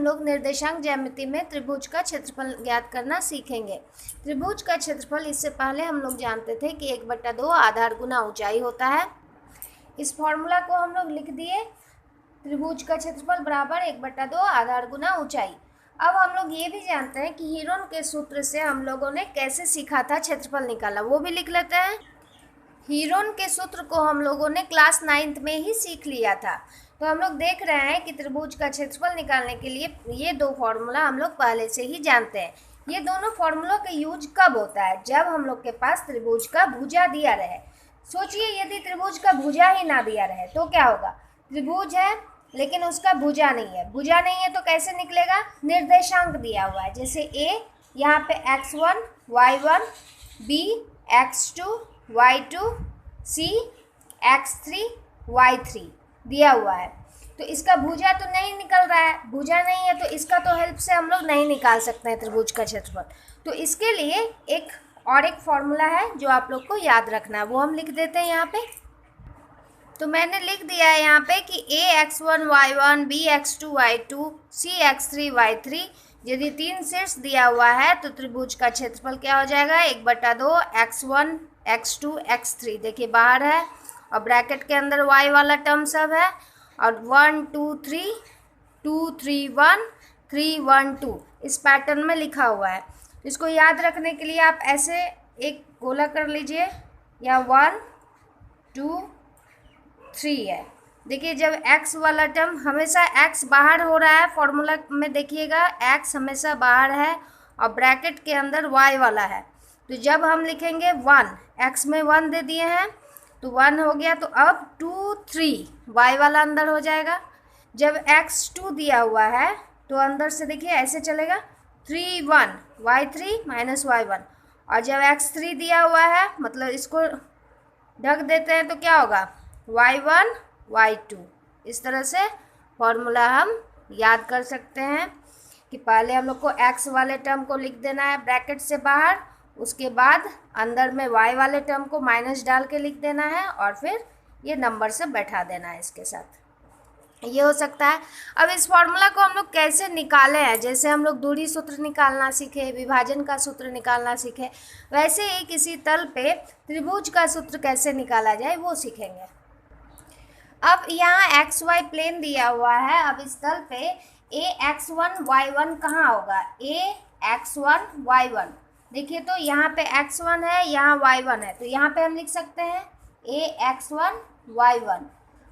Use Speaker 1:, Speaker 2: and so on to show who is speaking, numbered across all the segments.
Speaker 1: हम लोग निर्देशांक ज्यामिति में त्रिभुज का क्षेत्रफल ज्ञात करना सीखेंगे। त्रिभुज का क्षेत्रफल इससे पहले हम लोग जानते थे कि 1/2 आधार गुना ऊंचाई होता है। इस फॉर्मूला को हम लोग लिख दिए, त्रिभुज का क्षेत्रफल बराबर 1/2 आधार गुना ऊंचाई। अब हम लोग ये भी जानते हैं कि हीरोन के सूत्र से हम लोगों ने कैसे सीखा था क्षेत्रफल निकाला, वो भी लिख लेते हैं। हीरोन के सूत्र को हम लोगों ने क्लास 9th में ही सीख लिया था। तो हम लोग देख रहे हैं कि त्रिभुज का क्षेत्रफल निकालने के लिए ये दो फॉर्मूला हम लोग पहले से ही जानते हैं। ये दोनों फॉर्मूलों का यूज कब होता है? जब हम लोग के पास त्रिभुज का भुजा दिया रहे। सोचिए यदि त्रिभुज का भुजा ही ना दिया रहे तो क्या होगा? त्रिभुज है लेकिन उसका भुजा नहीं है। भुजा नहीं है तो कैसे निकलेगा? निर्देशांक दिया हुआ है, जैसे ए यहाँ पे x1 y1, b x2 y2, c x3 y3 दिया हुआ है। तो इसका भुजा तो नहीं निकल रहा है, भुजा नहीं है तो इसका तो हेल्प से हम लोग नहीं निकाल सकते हैं त्रिभुज का क्षेत्रफल। तो इसके लिए एक फॉर्मूला है जो आप लोग को याद रखना है, वो हम लिख देते हैं यहाँ पे। तो मैंने लिख दिया है यहाँ पे कि a x1 y1, b x2 y2, c x3 y3 यदि 3 शीर्ष दिया हुआ है तो त्रिभुज का क्षेत्रफल क्या हो जाएगा? 1/2 x1 x2 x3। देखिए बाहर है और ब्रैकेट के अंदर y वाला टर्म सब है और 1 2 3 2 3 1 3 1 2 इस पैटर्न में लिखा हुआ है। इसको याद रखने के लिए आप ऐसे एक गोला कर लीजिए, या 1 2 3 है। देखिए जब x वाला टर्म हमेशा x बाहर हो रहा है, फॉर्मूला में देखिएगा x हमेशा बाहर है और ब्रैकेट के अंदर y वाला है। तो जब हम लिखेंगे 1, x में 1 दे दिए हैं तो 1 हो गया, तो अब 2 3 y वाला अंदर हो जाएगा। जब x2 दिया हुआ है तो अंदर से देखिए ऐसे चलेगा 3 1 y3 माइनस y1, और जब x3 दिया हुआ है मतलब इसको ढक देते हैं तो क्या होगा? y1 y2। इस तरह से फॉर्मूला हम याद कर सकते हैं कि पहले हम लोग को x वाले टर्म को लिख देना है ब्रैकेट से बाहर, उसके बाद अंदर में y वाले टर्म को माइनस डाल के लिख देना है और फिर ये नंबर से बैठा देना है इसके साथ। ये हो सकता है। अब इस फॉर्मूला को हम लोग कैसे निकाले हैं, जैसे हम लोग दूरी सूत्र निकालना सीखे, विभाजन का सूत्र निकालना सीखे, वैसे ही किसी तल पे त्रिभुज का सूत्र कैसे निकाला जाए वो सीखेंगे। अब यहाँ एक्स वाई प्लेन दिया हुआ है। अब इस तल पे ए x1 y1 कहाँ होगा? ए x1 y1। देखिए तो यहाँ पे x1 है, यहाँ y1 है, तो यहाँ पे हम लिख सकते हैं ए x1 y1।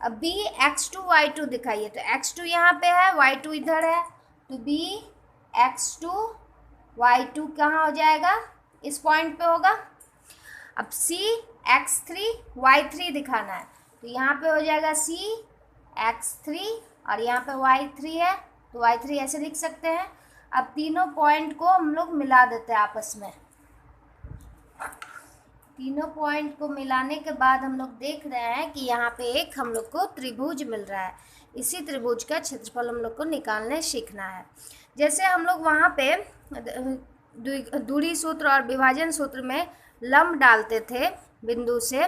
Speaker 1: अब b x2 y2 दिखाइए, तो x2 यहाँ पे है, y2 इधर है, तो b x2 y2 कहाँ हो जाएगा? इस पॉइंट पे होगा। अब c x3 y3 दिखाना है, तो यहाँ पे हो जाएगा c x3 और यहाँ पे y3 है, तो y3 ऐसे लिख सकते हैं। अब तीनों पॉइंट को हम लोग मिला देते हैं आपस में। तीनों पॉइंट को मिलाने के बाद हम लोग देख रहे हैं कि यहाँ पे एक हम लोग को त्रिभुज मिल रहा है। इसी त्रिभुज का क्षेत्रफल हम लोग को निकालने सीखना है। जैसे हम लोग वहाँ पे दूरी सूत्र और विभाजन सूत्र में लंब डालते थे बिंदु से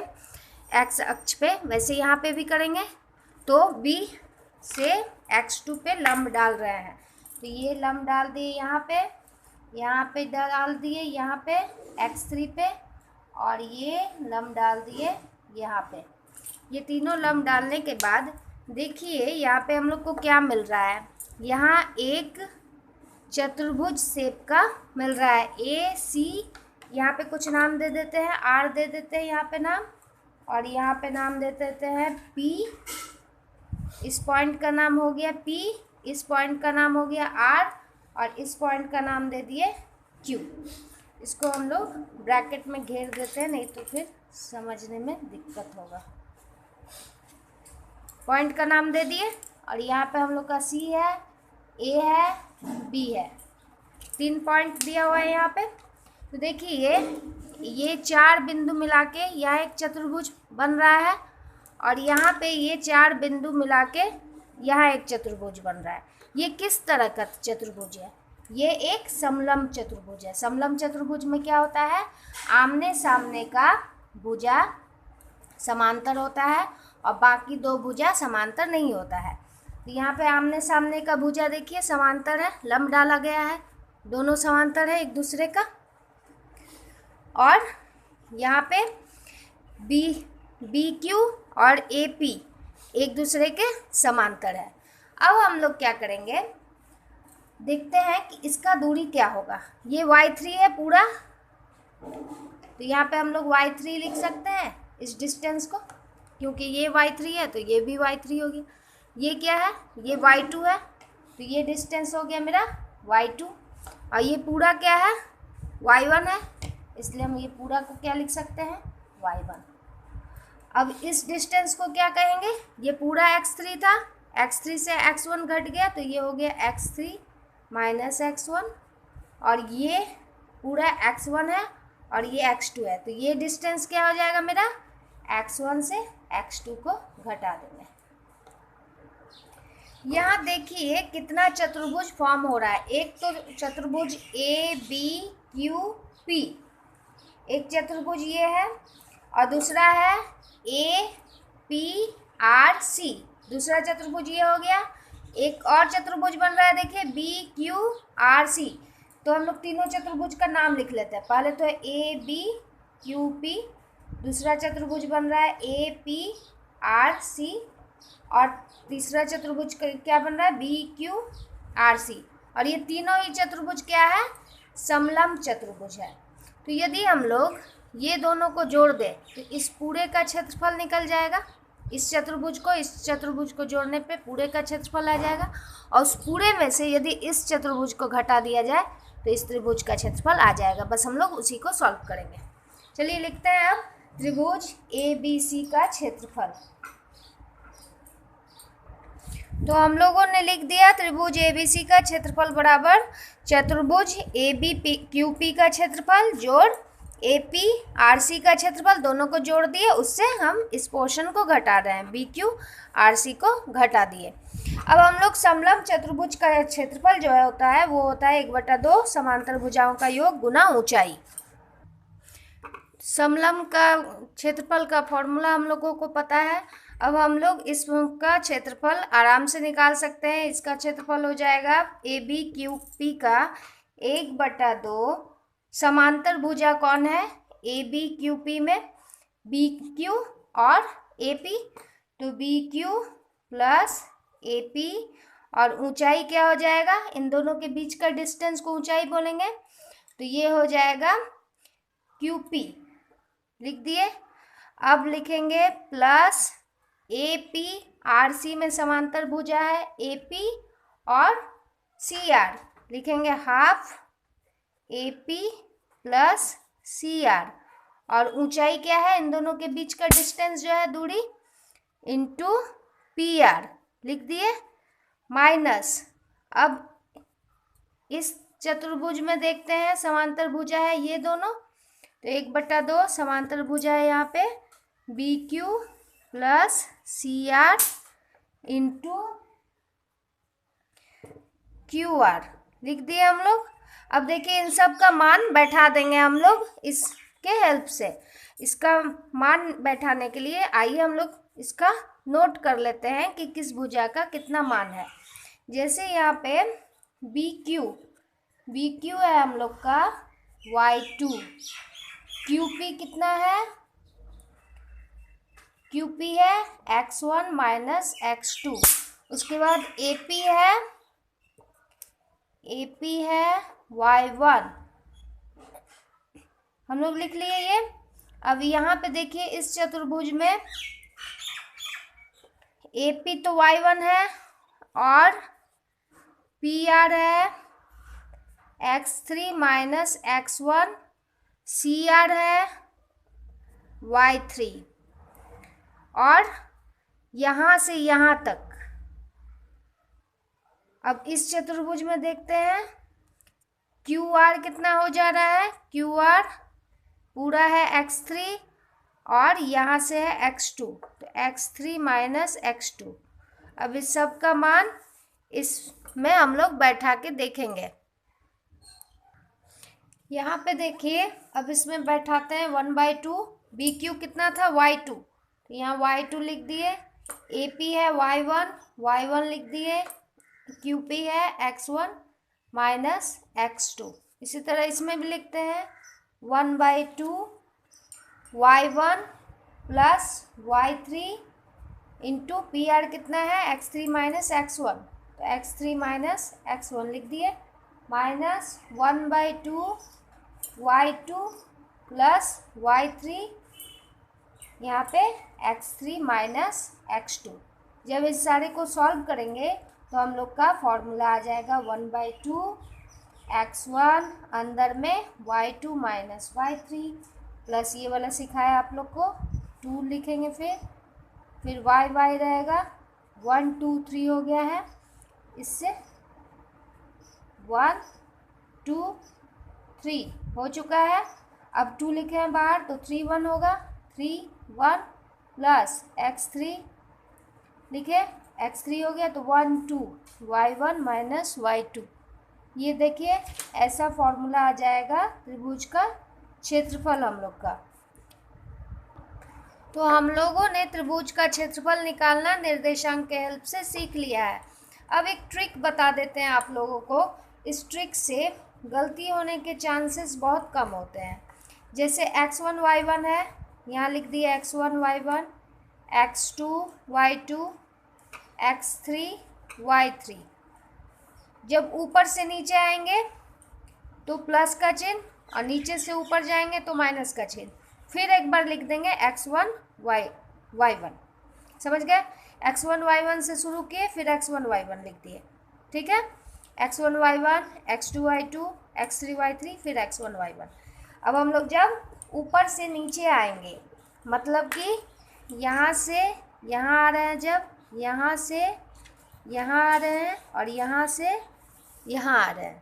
Speaker 1: x अक्ष पे, वैसे यहाँ पे भी करेंगे। तो b से x2 पे लंब डाल रहे हैं, तो ये लंब डाल दिए यहाँ पे डाल दिए यहाँ पे x3 पे, और ये लंब डाल दिए यहाँ पे। ये तीनों लंब डालने के बाद देखिए यहाँ पे हम लोग को क्या मिल रहा है? यहाँ एक चतुर्भुज शेप का मिल रहा है। ए सी यहाँ पे कुछ नाम दे देते हैं, आर दे देते हैं यहाँ पे नाम, और यहाँ पे नाम दे देते हैं पी। इस पॉइंट का नाम हो गया पी, इस पॉइंट का नाम हो गया आर, और इस पॉइंट का नाम दे दिए क्यू। इसको हम लोग ब्रैकेट में घेर देते हैं, नहीं तो फिर समझने में दिक्कत होगा। पॉइंट का नाम दे दिए, और यहाँ पे हम लोग का सी है, ए है, बी है, 3 पॉइंट दिया हुआ है यहाँ पे। तो देखिए ये 4 बिंदु मिला के यहाँ एक चतुर्भुज बन रहा है, और यहाँ पे ये 4 बिंदु मिला के यहाँ एक चतुर्भुज बन रहा है। ये किस तरह का चतुर्भुज है? ये एक समलंब चतुर्भुज है। समलंब चतुर्भुज में क्या होता है? आमने सामने का भुजा समांतर होता है और बाकी 2 भुजा समांतर नहीं होता है। तो यहाँ पे आमने सामने का भुजा देखिए समांतर है, लंब डाला गया है, दोनों समांतर है एक दूसरे का। और यहाँ पे बी क्यू और ए पी एक दूसरे के समांतर है। अब हम लोग क्या करेंगे, देखते हैं कि इसका दूरी क्या होगा। ये y3 है पूरा, तो यहाँ पे हम लोग y3 लिख सकते हैं इस डिस्टेंस को, क्योंकि ये y3 है तो ये भी y3 हो गया। ये क्या है, ये y2 है, तो ये डिस्टेंस हो गया मेरा y2। और ये पूरा क्या है, y1 है, इसलिए हम ये पूरा को क्या लिख सकते हैं, y1। अब इस डिस्टेंस को क्या कहेंगे, ये पूरा x3 था, x3 से x1 घट गया तो ये हो गया x3 माइनस x1, और ये पूरा x1 है और ये x2 है, तो ये डिस्टेंस क्या हो जाएगा मेरा, x1 से x2 को घटा देंगे। यहाँ देखिए कितना चतुर्भुज फॉर्म हो रहा है। एक तो चतुर्भुज ए बी क्यू पी, एक चतुर्भुज ये है, और दूसरा है ए पी आर सी, दूसरा चतुर्भुज ये हो गया। एक और चतुर्भुज बन रहा है देखिए बी क्यू आर सी, तो हम लोग तीनों चतुर्भुज का नाम लिख लेते हैं। पहले तो ए बी क्यू पी, दूसरा चतुर्भुज बन रहा है ए पी आर सी, और तीसरा चतुर्भुज क्या बन रहा है, बी क्यू आर सी। और ये तीनों ही चतुर्भुज क्या है, समलंब चतुर्भुज है। तो यदि हम लोग ये दोनों को जोड़ दें तो इस पूरे का क्षेत्रफल निकल जाएगा। इस चतुर्भुज को जोड़ने पे पूरे का क्षेत्रफल आ जाएगा, और उस पूरे में से यदि इस चतुर्भुज को घटा दिया जाए तो इस त्रिभुज का क्षेत्रफल आ जाएगा। बस हम लोग उसी को सॉल्व करेंगे। चलिए लिखते हैं अब त्रिभुज ए बी सी का क्षेत्रफल। तो हम लोगों ने लिख दिया त्रिभुज ए बी सी का क्षेत्रफल बराबर चतुर्भुज ए बी क्यू पी का क्षेत्रफल जोड़ ए पी आर सी का क्षेत्रफल, दोनों को जोड़ दिए, उससे हम इस पोर्शन को घटा रहे हैं, बी क्यू आर सी को घटा दिए। अब हम लोग समलंब चतुर्भुज का क्षेत्रफल जो होता है वो होता है 1/2 समांतर भुजाओं का योग गुना ऊंचाई। समलंब का क्षेत्रफल का फॉर्मूला हम लोगों को पता है। अब हम लोग इसका क्षेत्रफल आराम से निकाल सकते हैं। इसका क्षेत्रफल हो जाएगा ए बी क्यू पी का 1/2, समांतर भुजा कौन है, ए बी क्यू पी में बी क्यू और ए पी, तो B Q plus A P, और ऊंचाई क्या हो जाएगा, इन दोनों के बीच का डिस्टेंस को ऊंचाई बोलेंगे, तो ये हो जाएगा क्यू पी, लिख दिए। अब लिखेंगे plus A P R C में समांतर भुजा है ए पी और सी आर, लिखेंगे half A P plus C R, और ऊंचाई क्या है, इन दोनों के बीच का डिस्टेंस जो है दूरी, इंटू पी आर, लिख दिए, माइनस। अब इस चतुर्भुज में देखते हैं समांतर भुजा है ये दोनों, तो 1/2 समांतर भुजा है यहाँ पे B Q plus C R into Q R, लिख दिए हम लोग। अब देखिए इन सब का मान बैठा देंगे हम लोग इसके हेल्प से। इसका मान बैठाने के लिए आइए हम लोग इसका नोट कर लेते हैं कि किस भुजा का कितना मान है। जैसे यहाँ पे बी क्यू है हम लोग का y2, क्यू पी कितना है, क्यू पी है x1 माइनस x2, उसके बाद ए पी है y1, हम लोग लिख लिए ये। अब यहाँ पे देखिए इस चतुर्भुज में ए पी तो y1 है और पी आर है x3 minus x1, C R है y3, और यहाँ से यहाँ तक। अब इस चतुर्भुज में देखते हैं क्यू आर कितना हो जा रहा है, क्यू आर पूरा है x3 और यहाँ से है x2, तो x3 माइनस x2। अब इस सब का मान इसमें हम लोग बैठा के देखेंगे। यहाँ पे देखिए अब इसमें बैठाते हैं 1/2, बी क्यू कितना था y2, तो यहाँ y2 लिख दिए, ए पी है y1 y1 लिख दिए, QP है x1 माइनस x2। इसी तरह इसमें भी लिखते हैं 1/2 y1 plus y3 into PR कितना है x3 माइनस x1, तो x3 माइनस x1 लिख दिए, माइनस 1/2 y2 प्लस y3 यहाँ पे x3 माइनस x2। जब इस सारे को सॉल्व करेंगे तो हम लोग का फॉर्मूला आ जाएगा 1/2 x1 अंदर में y2 माइनस y3 प्लस ये वाला सिखाया आप लोग को 2 लिखेंगे, फिर y रहेगा 1 2 3 हो गया है, इससे 1 2 3 हो चुका है। अब 2 लिखे हैं बाहर तो 3 1 होगा, 3 1 प्लस x3 लिखे, x3 हो गया तो 1 2 y1 माइनस y2। ये देखिए ऐसा फॉर्मूला आ जाएगा त्रिभुज का क्षेत्रफल हम लोग का। तो हम लोगों ने त्रिभुज का क्षेत्रफल निकालना निर्देशांक के हेल्प से सीख लिया है। अब एक ट्रिक बता देते हैं आप लोगों को। इस ट्रिक से गलती होने के चांसेस बहुत कम होते हैं। जैसे x1 y1 है, यहाँ लिख दिया x1 y1, x2 y2, x3 y3। जब ऊपर से नीचे आएंगे तो प्लस का चिन्ह और नीचे से ऊपर जाएंगे तो माइनस का चिन्ह। फिर एक बार लिख देंगे x1 y1, समझ गए? x1 y1 से शुरू किए, फिर x1 y1 लिख दिए, ठीक है? x1 y1, x2 y2, x3 y3, फिर x1 y1। अब हम लोग जब ऊपर से नीचे आएंगे, मतलब कि यहाँ से यहाँ आ रहे हैं, जब यहाँ से यहाँ आ रहे हैं और यहाँ से यहाँ आ रहे हैं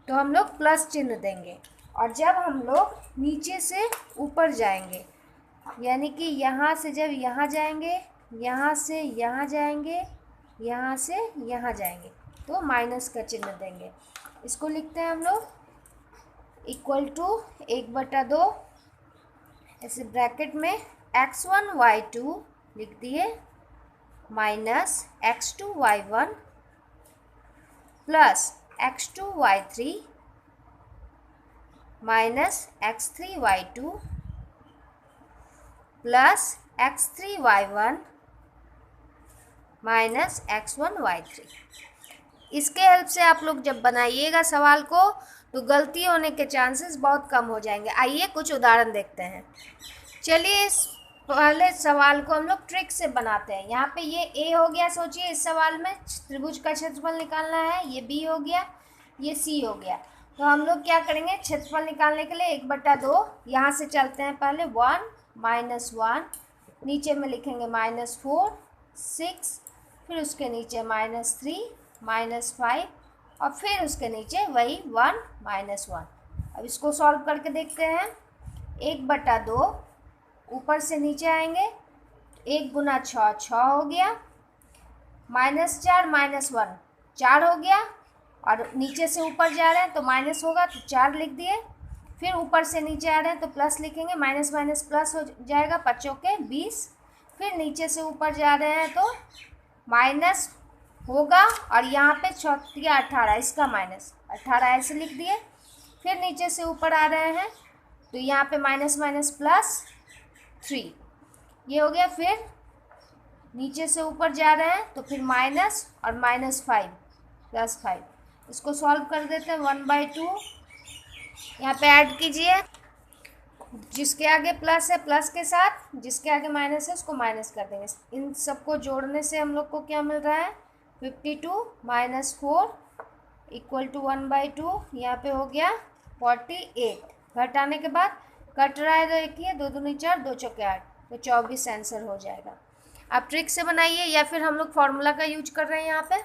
Speaker 1: तो हम लोग प्लस चिन्ह देंगे। और जब हम लोग नीचे से ऊपर जाएंगे, यानी कि यहाँ से जब यहाँ जाएंगे, यहाँ से यहाँ जाएंगे, यहाँ से यहाँ जाएंगे तो माइनस का चिन्ह देंगे। इसको लिखते हैं हम लोग इक्वल टू 1/2 ऐसे ब्रैकेट में x1 y2 लिख दिए minus x2 y1 plus x2 y3 minus x3 y2 plus x3 y1 minus x1 y3। इसके हेल्प से आप लोग जब बनाइएगा सवाल को तो गलती होने के चांसेस बहुत कम हो जाएंगे। आइए कुछ उदाहरण देखते हैं। चलिए इस पहले सवाल को हम लोग ट्रिक से बनाते हैं। यहाँ पे ये a हो गया, सोचिए इस सवाल में त्रिभुज का क्षेत्रफल निकालना है, ये b हो गया, ये c हो गया। तो हम लोग क्या करेंगे, क्षेत्रफल निकालने के लिए 1/2 यहाँ से चलते हैं, पहले 1 माइनस 1, नीचे में लिखेंगे -4 6, फिर उसके नीचे -3 -5 और फिर उसके नीचे वही 1 -1। अब इसको सॉल्व करके देखते हैं। 1/2 ऊपर से नीचे आएंगे, 1 गुना 6 6 हो गया, -4 -1 4 हो गया, और नीचे से ऊपर जा रहे हैं तो माइनस होगा तो 4 लिख दिए। फिर ऊपर से नीचे आ रहे हैं तो प्लस लिखेंगे, माइनस माइनस प्लस हो जाएगा, 5 के 20। फिर नीचे से ऊपर जा रहे हैं तो माइनस होगा, और यहाँ पे 6 या 18, इसका माइनस 18 ऐसे लिख दिए। फिर नीचे से ऊपर आ रहे हैं तो यहाँ पे माइनस माइनस प्लस 3 ये हो गया। फिर नीचे से ऊपर जा रहे हैं तो फिर माइनस और -5 +5। इसको सॉल्व कर देते हैं। 1/2 यहाँ पे ऐड कीजिए, जिसके आगे प्लस है प्लस के साथ, जिसके आगे माइनस है उसको माइनस कर देंगे। इन सबको जोड़ने से हम लोग को क्या मिल रहा है, 52 - 4 = 1/2। यहाँ पे हो गया 48। घटाने के बाद कट रहा है, देखिए 2 दूनी 4 2 चौके 8, तो 24 आंसर हो जाएगा। आप ट्रिक से बनाइए या फिर हम लोग फार्मूला का यूज कर रहे हैं। यहाँ पे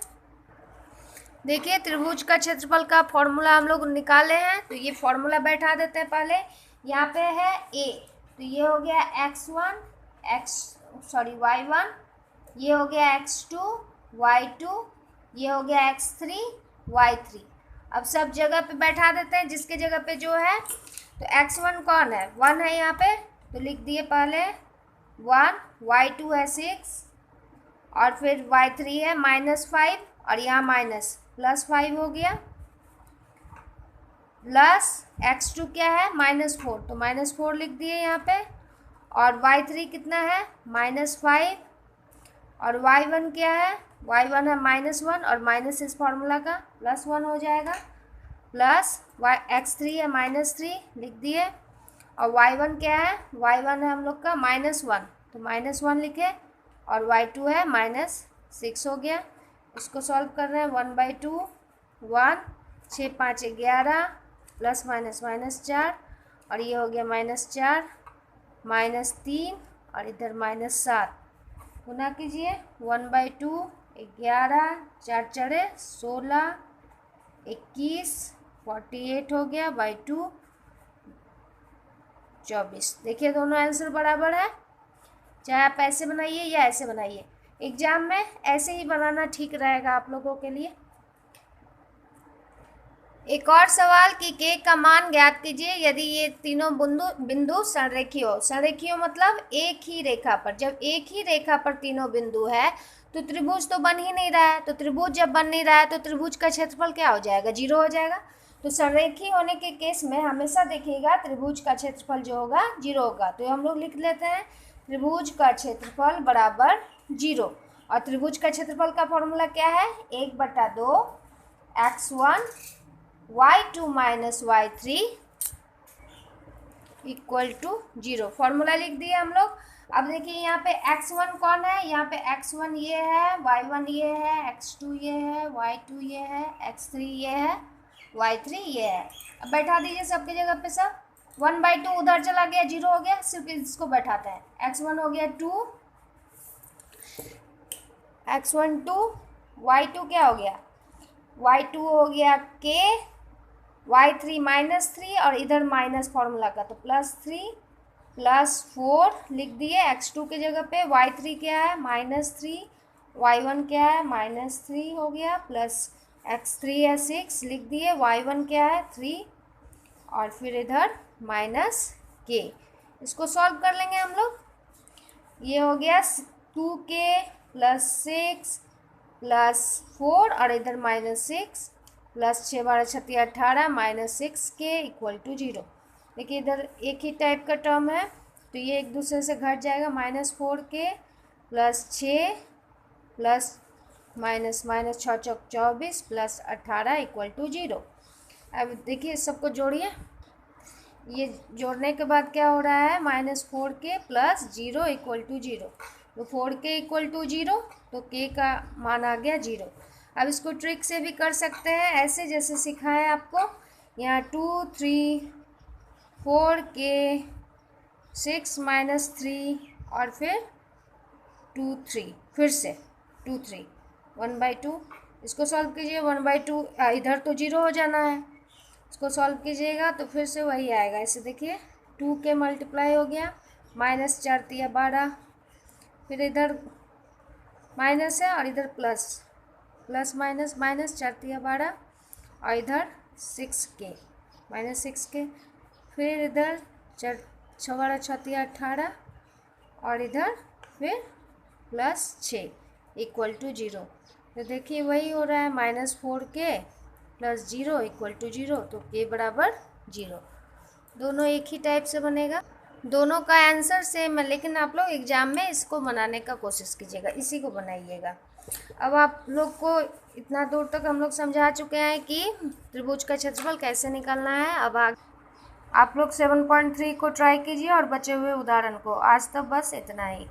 Speaker 1: देखिए त्रिभुज का क्षेत्रफल का फॉर्मूला हम लोग निकाले हैं, तो ये फॉर्मूला बैठा देते हैं पहले। यहाँ पे है a, तो ये हो गया y1, ये हो गया x2 y2, ये हो गया x3 y3। अब सब जगह पे बैठा देते हैं, जिसके जगह पे जो है। तो x1 कौन है, 1 है यहाँ पे, तो लिख दिए पहले 1, y2 है 6, और फिर y3 है -5 और यहाँ माइनस +5 हो गया, प्लस x2 क्या है -4, तो -4 लिख दिए यहाँ पे। और y3 कितना है -5 और y1 क्या है, y1 है -1 और माइनस इस फार्मूला का +1 हो जाएगा, प्लस x3 है -3 लिख दिए। और y1 क्या है, y1 है हम लोग का -1 तो -1 लिखे, और y2 है -6 हो गया। इसको सॉल्व कर रहे हैं 1/2 1 6 5 11 प्लस -4 और ये हो गया -4 -3 और इधर -7 गुना कीजिए 1/2 11 4 चढ़े 16 21 48 हो गया बाई 2 24। देखिए दोनों आंसर बराबर है, चाहे आप ऐसे बनाइए या ऐसे बनाइए, एग्जाम में ऐसे ही बनाना ठीक रहेगा आप लोगों के लिए। एक और सवाल कि के का मान ज्ञात कीजिए यदि ये तीनों बिंदु संरेखीय हो। संरेखीय मतलब एक ही रेखा पर, जब एक ही रेखा पर तीनों बिंदु है तो त्रिभुज तो बन ही नहीं रहा है, तो त्रिभुज जब बन नहीं रहा है तो त्रिभुज का क्षेत्रफल क्या हो जाएगा, 0 हो जाएगा। तो संरेखीय होने के केस में हमेशा देखिएगा त्रिभुज का क्षेत्रफल जो होगा 0 होगा, तो हम लोग लिख लेते हैं त्रिभुज का क्षेत्रफल बराबर 0। और त्रिभुज का क्षेत्रफल का फॉर्मूला क्या है, 1/2 x1 y2 minus y3 equal to 0। Formula लिख दिए हम लोग। अब देखिए यहाँ पे x1 कौन है, यहाँ पे x1 ये है, y1 ये है, x2 ये है, y2 ये है, x3 ये है, y3 ये है। अब बैठा दीजिए सबकी जगह पे सब। 1/2 उधर चला गया 0 हो गया, सिर्फ इसको बैठाते हैं। x1 हो गया 2, x1 2, y2 क्या हो गया, y2 हो गया k, y3 -3 और इधर माइनस फार्मूला का तो +3 +4 लिख दिए x2 के जगह पे। y3 क्या है -3, y1 क्या है -3 हो गया, प्लस x3 है 6 लिख दिए, y1 क्या है 3 और फिर इधर -k। इसको सॉल्व कर लेंगे हम लोग। ये हो गया 2k + 6 + 4 और इधर -6 प्लस 6 12 36 18 -6k इक्वल टू 0। देखिए इधर एक ही टाइप का टर्म है तो ये एक दूसरे से घट जाएगा, -4k + 6 प्लस माइनस 6 चौक 24 प्लस 18 इक्वल टू 0। अब देखिए सबको जोड़िए, ये जोड़ने के बाद क्या हो रहा है, -4k + 0 इक्वल टू 0। तो 4k इक्वल टू 0 तो k का मान आ गया 0। अब इसको ट्रिक से भी कर सकते हैं, ऐसे जैसे सिखाएं आपको। यहाँ 2 3 4k 6 -3 और फिर 2 3 फिर से 2 3 1/2। इसको सॉल्व कीजिए 1/2, इधर तो 0 हो जाना है, इसको सॉल्व कीजिएगा तो फिर से वही आएगा। इसे देखिए 2k मल्टीप्लाई हो गया, -4 × 12, फिर इधर माइनस है और इधर प्लस माइनस -4 × 12 और इधर 6k -6k, फिर इधर 4 6 12 36 18 और इधर फिर +6 इक्वल टू 0। तो देखिए वही हो रहा है, -4k + 0 इक्वल टू 0, तो k बराबर 0। दोनों एक ही टाइप से बनेगा, दोनों का आंसर सेम है, लेकिन आप लोग एग्जाम में इसको बनाने का कोशिश कीजिएगा, इसी को बनाइएगा। अब आप लोग को इतना दूर तक हम लोग समझा चुके हैं कि त्रिभुज का क्षेत्रफल कैसे निकालना है। अब आप लोग 7.3 को ट्राई कीजिए और बचे हुए उदाहरण को। आज तक बस इतना ही।